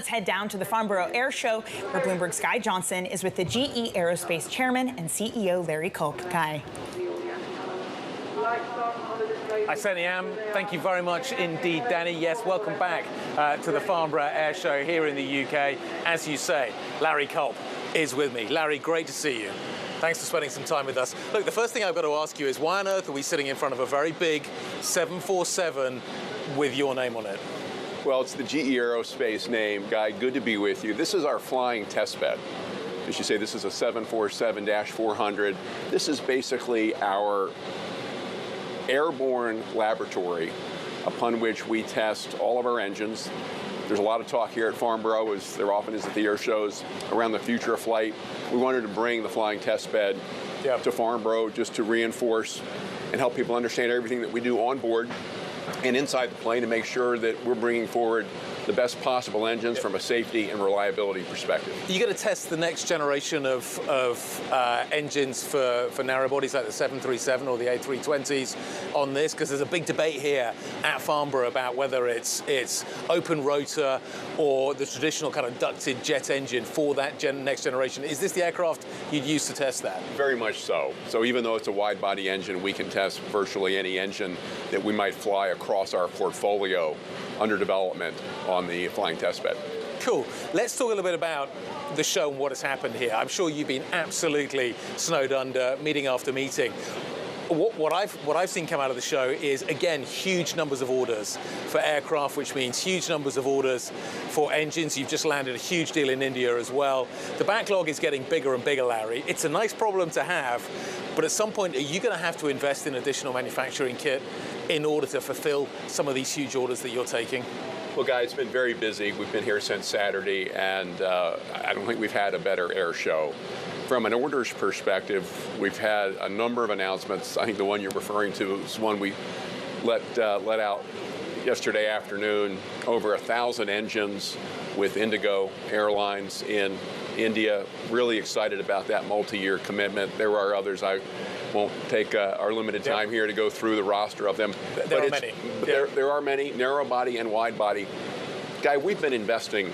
Let's head down to the Farnborough Airshow, where Bloomberg's Guy Johnson is with the GE Aerospace Chairman and CEO Larry Culp. Guy. I certainly am. Thank you very much indeed, Danny. Yes, welcome back to the Farnborough Airshow here in the UK. As you say, Larry Culp is with me. Larry, great to see you. Thanks for spending some time with us. Look, the first thing I've got to ask you is, why on earth are we sitting in front of a very big 747 with your name on it? Well, it's the GE Aerospace name. Guy, good to be with you. This is our flying test bed. As you say, this is a 747-400. This is basically our airborne laboratory upon which we test all of our engines. There's a lot of talk here at Farnborough, as there often is at the air shows, around the future of flight. We wanted to bring the flying test bed to Farnborough just to reinforce and help people understand everything that we do on board and inside the plane to make sure that we're bringing forward the best possible engines from a safety and reliability perspective. You're going to test the next generation of engines for narrow bodies like the 737 or the A320s on this, because there's a big debate here at Farnborough about whether it's open rotor or the traditional kind of ducted jet engine for that next generation. Is this the aircraft you'd use to test that? Very much so. So even though it's a wide body engine, we can test virtually any engine that we might fly across our portfolio under development on the flying test bed. Cool. Let's talk a little bit about the show and what has happened here. I'm sure you've been absolutely snowed under, meeting after meeting. What I've seen come out of the show is, again, huge numbers of orders for aircraft, which means huge numbers of orders for engines. You've just landed a huge deal in India as well. The backlog is getting bigger and bigger, Larry. It's a nice problem to have, but at some point, are you going to have to invest in additional manufacturing kit in order to fulfill some of these huge orders that you're taking? Well, Guy, it's been very busy. We've been here since Saturday, and I don't think we've had a better air show. From an orders perspective, we've had a number of announcements. I think the one you're referring to is one we let out yesterday afternoon. Over 1,000 engines with Indigo Airlines in India. Really excited about that multi-year commitment. There are others. I won't take our limited time here to go through the roster of them. There are many. There are many, narrow body and wide body. Guy, we've been investing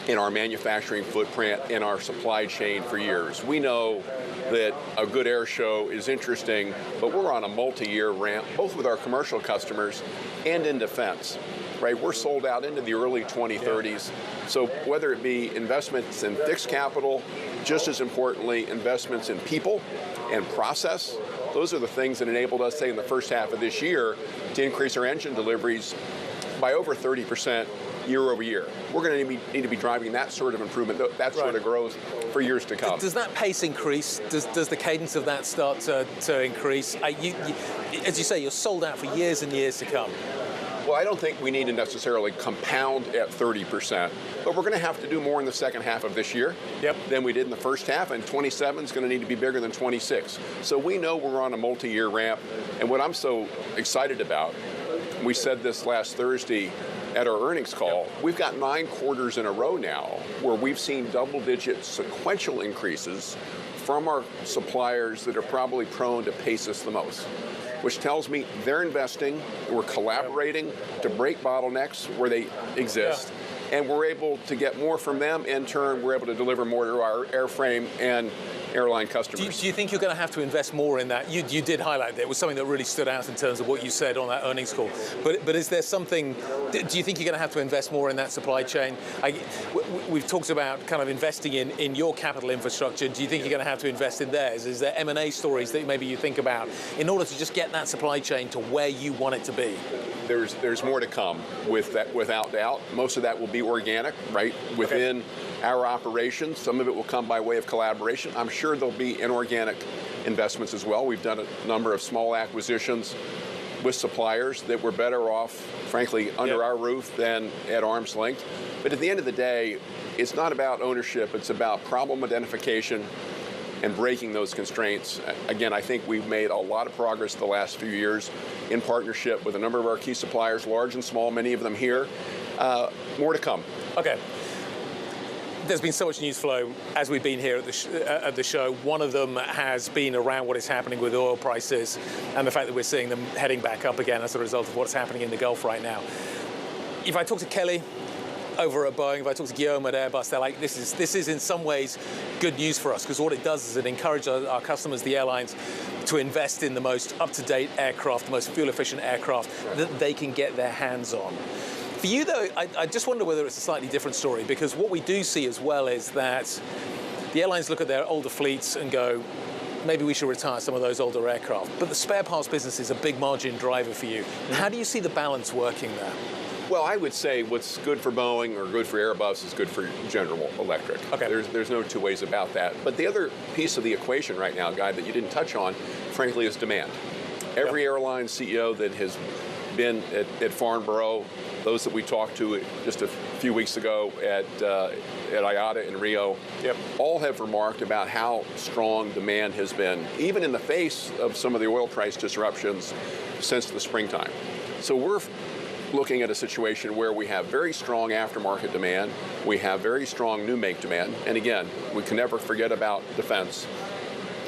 in our manufacturing footprint, in our supply chain for years. We know that a good air show is interesting, but we're on a multi-year ramp, both with our commercial customers and in defense, right? We're sold out into the early 2030s. So whether it be investments in fixed capital, just as importantly, investments in people and process, those are the things that enabled us, say, in the first half of this year, to increase our engine deliveries by over 30% year over year. We're going to need to be driving that sort of improvement, that sort of growth for years to come. Does that pace increase? Does the cadence of that start to increase? As you say, you're sold out for years and years to come. Well, I don't think we need to necessarily compound at 30%, but we're going to have to do more in the second half of this year than we did in the first half, and 27 is going to need to be bigger than 26. So we know we're on a multi-year ramp, and what I'm so excited about, we said this last Thursday at our earnings call, we've got 9 quarters in a row now where we've seen double-digit sequential increases from our suppliers that are probably prone to pace us the most, which tells me they're investing, we're collaborating to break bottlenecks where they exist, and we're able to get more from them. In turn, we're able to deliver more to our airframe and airline customers. Do you think you're going to have to invest more in that? You did highlight that. It was something that really stood out in terms of what you said on that earnings call. But is there something, do you think you're going to have to invest more in that supply chain? We've talked about kind of investing in your capital infrastructure. Do you think you're going to have to invest in theirs? Is there M&A stories that maybe you think about in order to just get that supply chain to where you want it to be? There's more to come with that, without doubt. Most of that will be organic, right, within our operations. Some of it will come by way of collaboration. I'm sure there'll be inorganic investments as well. We've done a number of small acquisitions with suppliers that were better off, frankly, under our roof than at arm's length. But at the end of the day, it's not about ownership. It's about problem identification and breaking those constraints. Again, I think we've made a lot of progress the last few years in partnership with a number of our key suppliers, large and small, many of them here. More to come. Okay. There's been so much news flow as we've been here at the show. One of them has been around what is happening with oil prices and the fact that we're seeing them heading back up again as a result of what's happening in the Gulf right now. If I talk to Kelly, over at Boeing, if I talk to Guillaume at Airbus, they're like, this is in some ways good news for us, because what it does is it encourages our customers, the airlines, to invest in the most up-to-date aircraft, the most fuel-efficient aircraft that they can get their hands on. For you, though, I just wonder whether it's a slightly different story, because what we do see as well is that the airlines look at their older fleets and go, maybe we should retire some of those older aircraft. But the spare parts business is a big margin driver for you. How do you see the balance working there? Well, I would say what's good for Boeing or good for Airbus is good for General Electric. Okay. There's no two ways about that. But the other piece of the equation right now, Guy, that you didn't touch on, frankly, is demand. Every airline CEO that has been at Farnborough, those that we talked to just a few weeks ago at IATA in Rio, all have remarked about how strong demand has been, even in the face of some of the oil price disruptions since the springtime. So we're looking at a situation where we have very strong aftermarket demand, we have very strong new make demand, and again, we can never forget about defense.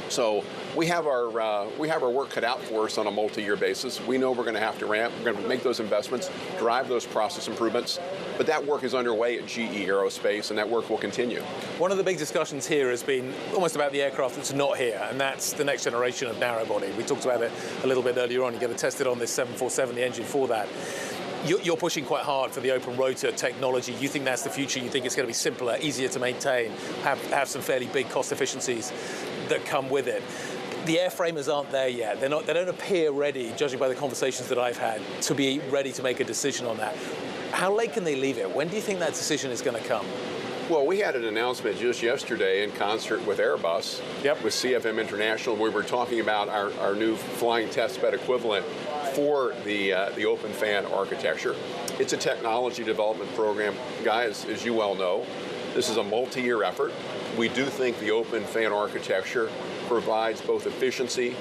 So we have our work cut out for us on a multi-year basis. We know we're going to have to ramp. We're going to make those investments, drive those process improvements. But that work is underway at GE Aerospace, and that work will continue. One of the big discussions here has been almost about the aircraft that's not here, and that's the next generation of narrow body. We talked about it a little bit earlier on. You're going to test it on this 747, the engine for that. You're pushing quite hard for the open rotor technology. You think that's the future. You think it's going to be simpler, easier to maintain, have some fairly big cost efficiencies that come with it. The airframers aren't there yet. They don't appear ready, judging by the conversations that I've had, to be ready to make a decision on that. How late can they leave it? When do you think that decision is going to come? Well, we had an announcement just yesterday in concert with Airbus, with CFM International. We were talking about our new flying test bed equivalent for the open fan architecture. It's a technology development program. Guys, as you well know, this is a multi-year effort. We do think the open fan architecture provides both efficiency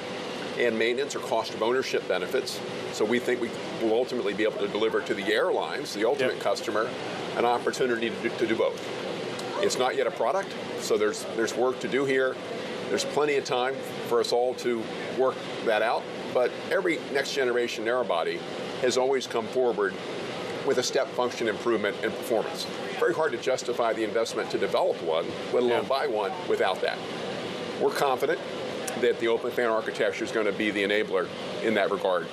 and maintenance or cost of ownership benefits. So we think we will ultimately be able to deliver to the airlines, the ultimate customer, an opportunity to do both. It's not yet a product, so there's work to do here. There's plenty of time for us all to work that out. But every next generation narrow body has always come forward with a step function improvement in performance. Very hard to justify the investment to develop one, let alone buy one, without that. We're confident that the open fan architecture is going to be the enabler in that regard.